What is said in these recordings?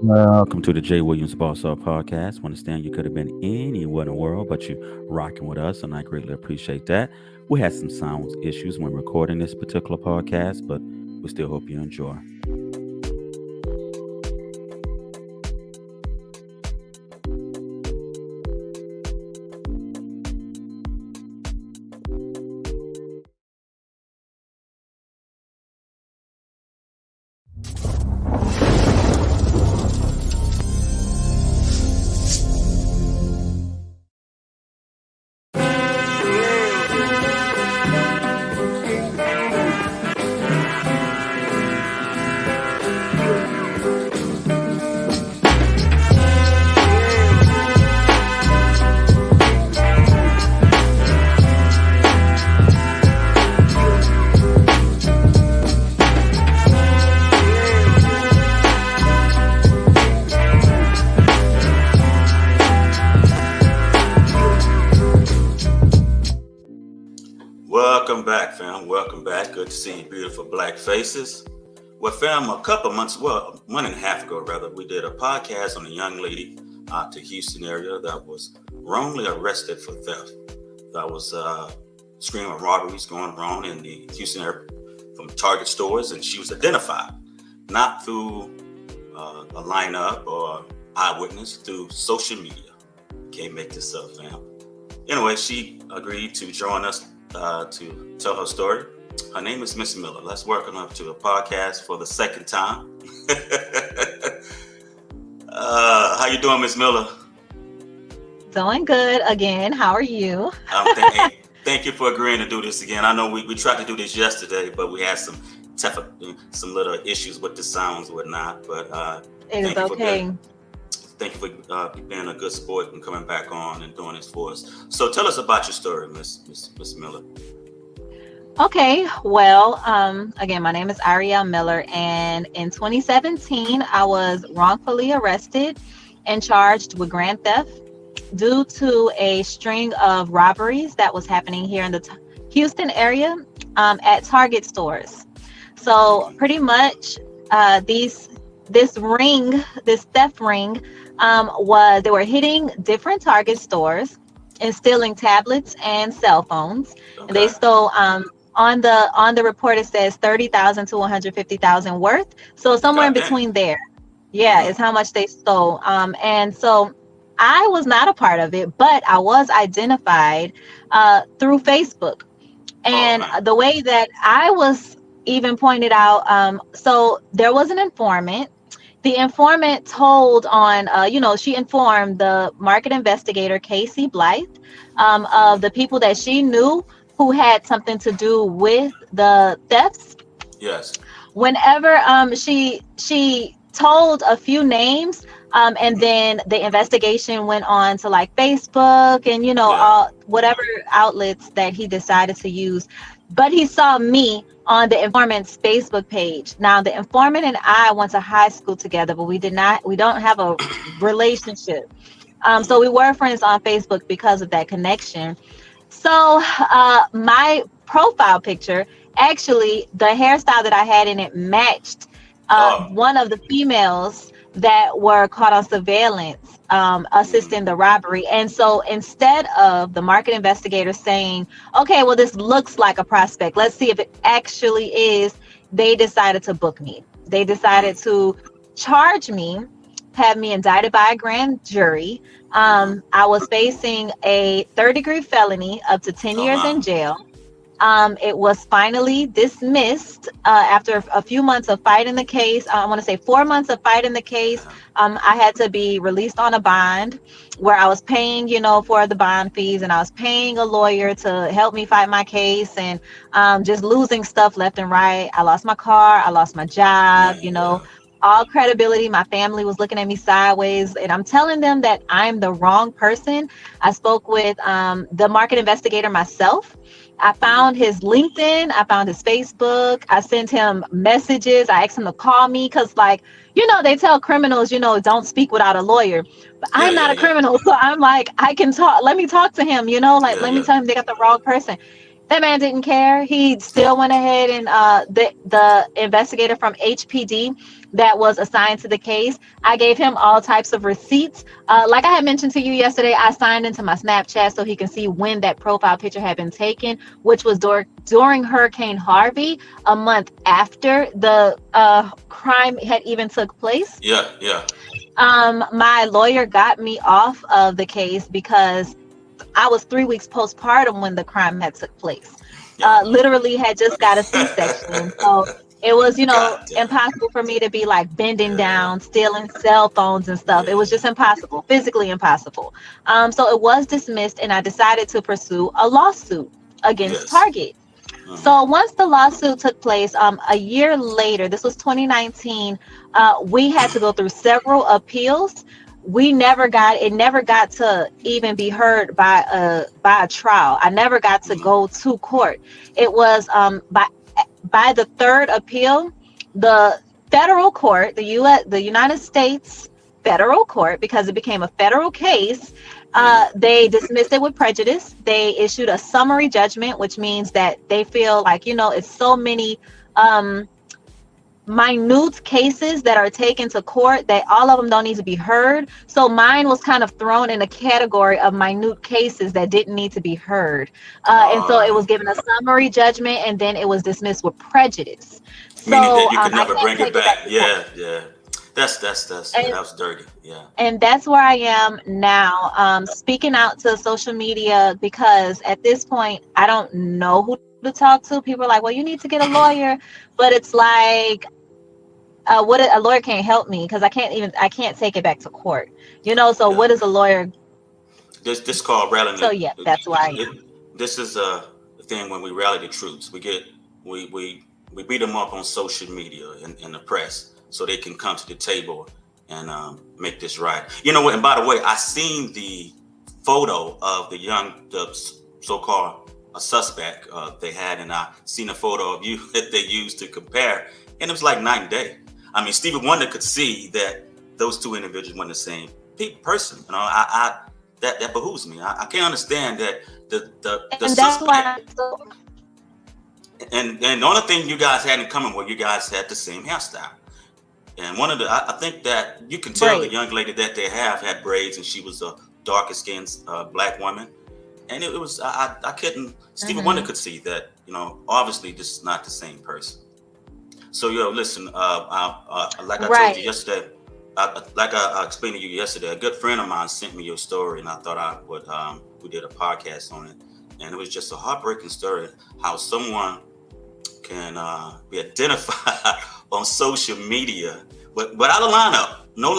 Welcome to the Jay Williams Boss Up Podcast. Understand you could have been anywhere in the world, but you rocking with us, and I greatly appreciate that. We had some sound issues when recording this particular podcast, but we still hope you enjoy. Welcome back, fam. Welcome back. Good to see you, beautiful black faces. Well, fam, a couple months, well, a month and a half ago, rather, we did a podcast on a young lady out to Houston area that was wrongly arrested for theft. That was a string of robberies going wrong in the Houston area from Target stores, and she was identified not through a lineup or eyewitness, through social media. Can't make this up, fam. Anyway, she agreed to join us to tell her story. Her name is Miss Miller. Let's welcome her to the podcast for the second time. How you doing, Miss Miller? Doing good again. How are you? Thank you for agreeing to do this again. I know we tried to do this yesterday, but we had some little issues with the sounds and whatnot. But It is okay. Thank you for being a good sport and coming back on and doing this for us. So tell us about your story, Miss Miller. Okay. Well, again, my name is Arielle Miller, and in 2017, I was wrongfully arrested and charged with grand theft due to a string of robberies that was happening here in the Houston area at Target stores. So pretty much, this theft ring, they were hitting different Target stores and stealing tablets and cell phones. Okay. And they stole on the report it says 30,000 to 150,000 worth. So somewhere in between there. Yeah, is how much they stole. And so I was not a part of it, but I was identified through Facebook. And the way that I was even pointed out, so there was an informant. The informant told she informed the market investigator, Casey Blythe, of the people that she knew who had something to do with the thefts. Yes. Whenever she told a few names, and then the investigation went on to like Facebook and all whatever outlets that he decided to use. But he saw me on the informant's Facebook page. Now, the informant and I went to high school together, but we don't have a relationship. So we were friends on Facebook because of that connection. So my profile picture, actually, the hairstyle that I had in it matched one of the females that were caught on surveillance assisting the robbery. And so instead of the market investigator saying, okay, well, this looks like a prospect, let's see if it actually is, they decided to book me. They decided to charge me, have me indicted by a grand jury. I was facing a third-degree felony up to 10 years in jail. It was finally dismissed after a few months of fighting the case. I want to say 4 months of fighting the case. I had to be released on a bond where I was paying, for the bond fees, and I was paying a lawyer to help me fight my case, and just losing stuff left and right. I lost my car. I lost my job, all credibility. My family was looking at me sideways, and I'm telling them that I'm the wrong person. I spoke with the market investigator myself. I found his LinkedIn. I found his Facebook. I sent him messages. I asked him to call me because, they tell criminals, don't speak without a lawyer. But I'm not a criminal. So I'm like, I can talk. Let me talk to him, let me tell him they got the wrong person. That man didn't care. He still went ahead and the investigator from HPD that was assigned to the case, I gave him all types of receipts. Like I had mentioned to you yesterday, I signed into my Snapchat so he can see when that profile picture had been taken, which was during Hurricane Harvey, a month after the crime had even took place. Yeah, yeah. My lawyer got me off of the case because I was 3 weeks postpartum when the crime had took place. Yeah. Literally had just got a C-section. So it was, God damn. impossible for me to be like bending Yeah. down, stealing cell phones and stuff. It was just impossible, physically impossible. So it was dismissed and I decided to pursue a lawsuit against Yes. Target. So once the lawsuit took place, a year later, this was 2019, we had to go through several appeals. Never got to even be heard by a trial. I never got to go to court. It was by the third appeal, the federal court, the United States federal court, because it became a federal case, they dismissed it with prejudice. They issued a summary judgment, which means that they feel like, it's so many minute cases that are taken to court that all of them don't need to be heard. So mine was kind of thrown in a category of minute cases that didn't need to be heard. And so it was given a summary judgment and then it was dismissed with prejudice. Meaning So that you could I never can't bring take it back. to court. Yeah, yeah. That's that was dirty. Yeah. And that's where I am now, speaking out to social media, because at this point I don't know who to talk to. People are like, well, you need to get a lawyer, but it's like, what a lawyer can't help me because I can't take it back to court, so Yeah. what is a lawyer? This called rallying. So yeah, that's why This is the thing when we rally the troops. We beat them up on social media and the press so they can come to the table and make this right. You know what? And by the way, I seen the photo of the so-called suspect they had, and I seen a photo of you that they used to compare, and it was like night and day. I mean, Stevie Wonder could see that those two individuals weren't the same person. That behooves me. I can't understand that the and that's why suspect. And the only thing you guys had in common was you guys had the same hairstyle. And I think that you can tell the young lady that they had braids, and she was a darker skinned black woman. And it was I couldn't. Stevie Wonder could see that. Obviously this is not the same person. So listen. Like I told you yesterday, like I explained to you yesterday, a good friend of mine sent me your story, and I thought I would. We did a podcast on it, and it was just a heartbreaking story how someone can be identified on social media, but without a lineup, no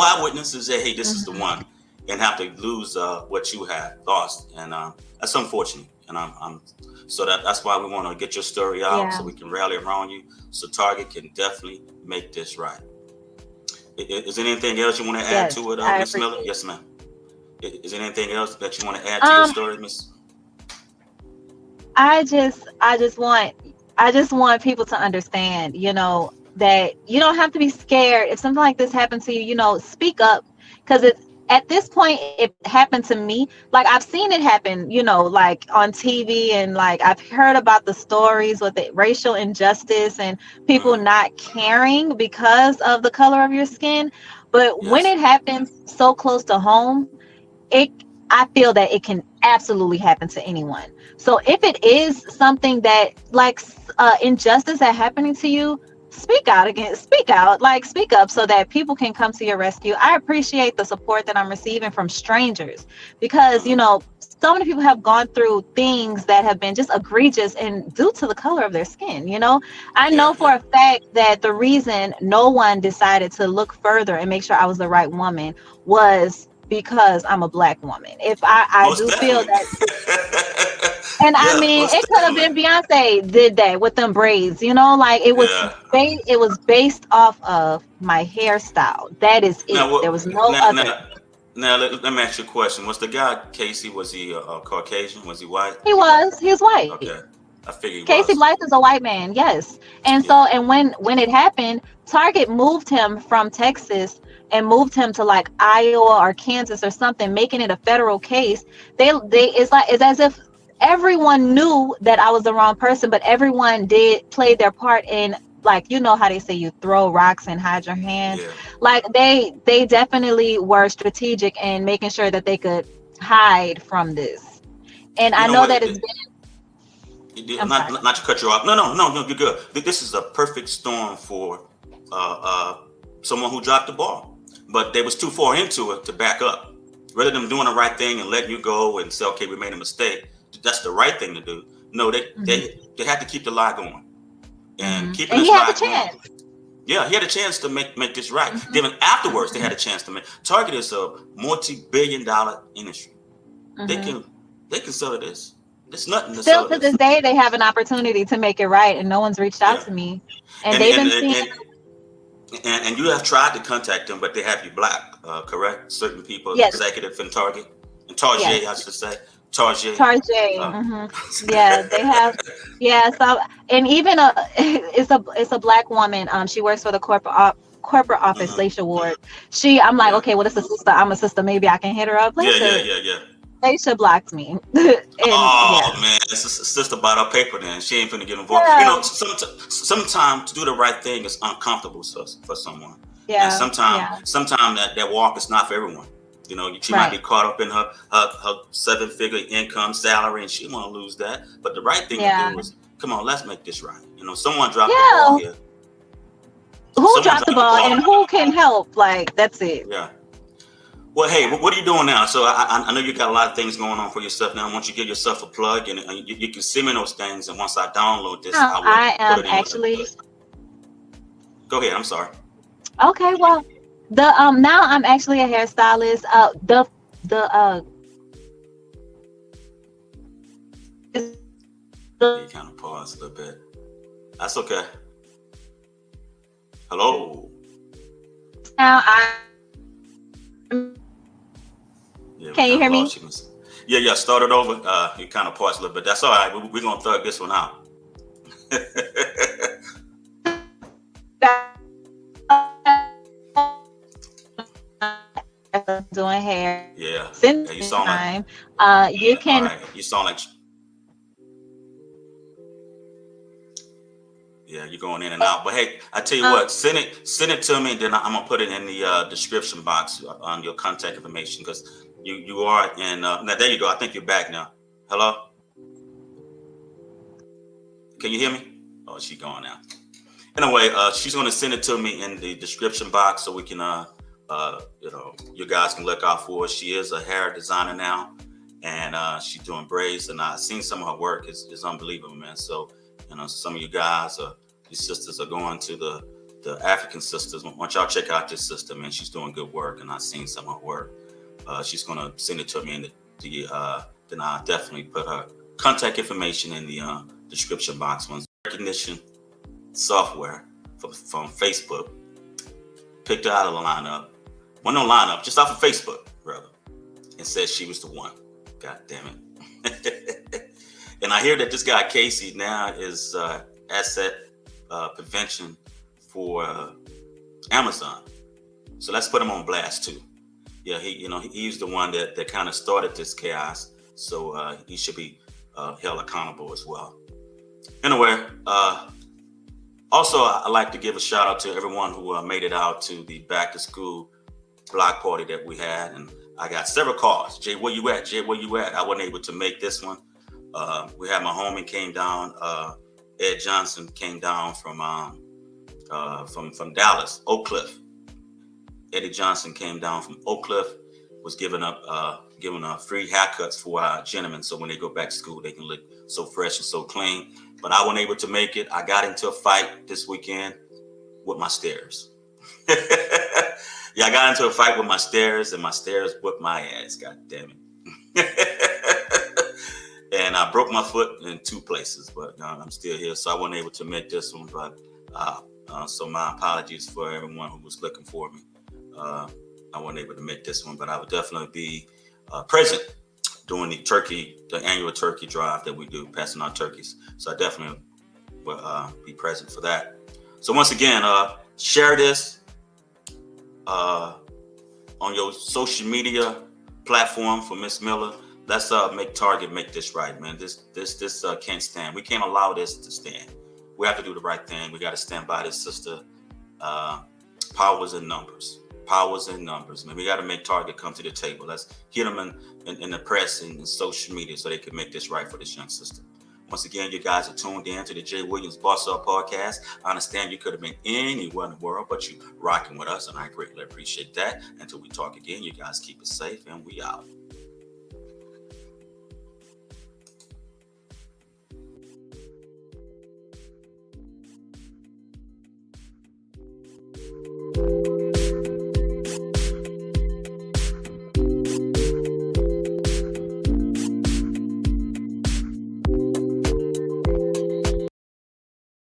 eyewitnesses say, hey, this is the one, and have to lose what you have lost, and that's unfortunate. And so that's why we want to get your story out so we can rally around you, so Target can definitely make this right. Is there anything else you want to add to it, Miss Miller? Yes, ma'am. Is there anything else that you want to add to your story, Miss? I just want people to understand, that you don't have to be scared if something like this happens to you. Speak up, because at this point it happened to me. Like I've seen it happen, like on TV, and like I've heard about the stories with the racial injustice and people not caring because of the color of your skin. But when it happens so close to home, I feel that it can absolutely happen to anyone. So if it is something that like injustice that happening to you, speak out, speak up so that people can come to your rescue. I appreciate the support that I'm receiving from strangers because, so many people have gone through things that have been just egregious and due to the color of their skin. I know for a fact that the reason no one decided to look further and make sure I was the right woman was because I'm a black woman. If I do feel that, and I mean, it could have been Beyonce did that with them braids, it was based off of my hairstyle. That is it. There was no other. Now let me ask you a question. Was the guy Casey? Was he Caucasian? Was he white? He was white. Okay, I figured. Casey Blythe is a white man. Yes, and so when it happened, Target moved him from Texas and moved him to like Iowa or Kansas or something, making it a federal case. It's as if everyone knew that I was the wrong person, but everyone did play their part in, like, you know how they say you throw rocks and hide your hands. Yeah. Like they definitely were strategic in making sure that they could hide from this. And You I know know what? that it's been, I'm sorry. Not to cut you off. No, you're good. This is a perfect storm for uh, uh, someone who dropped the ball, but they was too far into it to back up. Rather than doing the right thing and letting you go and say, okay, we made a mistake. That's the right thing to do. No, Hmm. they had to keep the lie going, and Hmm. keeping And he this had the lie going. chance. Yeah, he had a chance to make this right. Hmm. Then afterwards, they Hmm. had a chance to make. Target is a multi-billion-dollar industry. They Hmm. can they can sell this. There's nothing to Still sell to this. this day, they have an opportunity to make it right, and no one's reached out Yeah, to me. And and they've and been and, seeing. and and you have tried to contact them, but they have you black, correct? Certain people, Yes, executive in Target, and Target, I yes. should say, Target. Tarjay. Uh, Hmm. Yeah, they have. Yeah, so, and even it's a black woman. She works for the corporate office, mhm, Laisha Ward. I'm like, yeah, okay, well, it's a sister. I'm a sister. Maybe I can hit her up. yeah. Laisha blocked me, and yeah, Oh man, it's a sister bought her paper. Then she ain't finna get involved. You yeah, know, sometimes to do the right thing is uncomfortable for someone, and yeah, yeah. sometimes that walk is not for everyone. You know, she might be Right. caught up in her 7-figure income salary, and she want to lose that. But the right thing to Yeah, do is, come on, let's make this right. You know, someone dropped the ball yeah. here. Who Someone dropped the dropped the ball ball. and who can help? Like, that's it. Yeah. Well, hey, Yeah. what are you doing now? So I know you got a lot of things going on for yourself now. Once you give yourself a plug, and you can send me those things, and once I download this, Now I will I put am it in with the. actually Go ahead. I'm sorry. okay. Well, the now I'm actually a hairstylist. The Yeah, you kind of paused a little bit. That's okay. Hello. now I Yeah, we can you kind of hear me? lost you. Yeah. Started over. You kind of paused a little bit. That's all right. We're gonna thug this one out. Doing hair Yeah. since Yeah. You this sound like. time. You All can. right. You sound like. Yeah, you're going in and out. But hey, I tell you Uh, what, send it to me, and then I'm gonna put it in the description box on your contact information because you are in. Now there you go. I think you're back now. Hello, can you hear me? Oh, she's going now. Anyway, she's gonna send it to me in the description box so we can you guys can look out for her. She is a hair designer now, and she's doing braids, and I've seen some of her work. It's unbelievable, man. So some of you guys, these sisters are going to the African sisters. Once y'all check out this sister, man, she's doing good work, and I've seen some of her work. She's gonna send it to me in then I'll definitely put her contact information in the description box. Once recognition software from Facebook picked her out of the lineup. Well, no lineup, just off of Facebook, rather, and said she was the one. God damn it. And I hear that this guy Casey now is asset prevention for Amazon. So let's put him on blast too. Yeah, he's the one that kind of started this chaos. So he should be held accountable as well. Anyway, also I like to give a shout out to everyone who made it out to the back to school block party that we had, and I got several calls. Jay, where you at? Jay, where you at? I wasn't able to make this one. We had my homie came down. Ed Johnson came down from Dallas, Oak Cliff. Eddie Johnson came down from Oak Cliff, was giving free haircuts for our gentlemen, so when they go back to school, they can look so fresh and so clean. But I wasn't able to make it. I got into a fight this weekend with my stairs. Yeah, I got into a fight with my stairs, and my stairs whipped my ass. God damn it. And I broke my foot in 2 places, but I'm still here. So I wasn't able to make this one, but so my apologies for everyone who was looking for me. I wasn't able to make this one, but I would definitely be present during the annual turkey drive that we do, passing out turkeys. So I definitely will be present for that. So once again, share this on your social media platform for Miss Miller. let's make Target make this right, man. This can't stand. We can't allow this to stand. We have to do the right thing. We got to stand by this sister. Uh, Powers in numbers. Powers in numbers, man. We got to make Target come to the table. Let's hit them in the press and in social media so they can make this right for this young sister. Once again, you guys are tuned in to the Jay Williams Boss Up Podcast. I understand you could have been anywhere in the world, but you rocking with us, and I greatly appreciate that. Until we talk again, you guys keep it safe, and we out.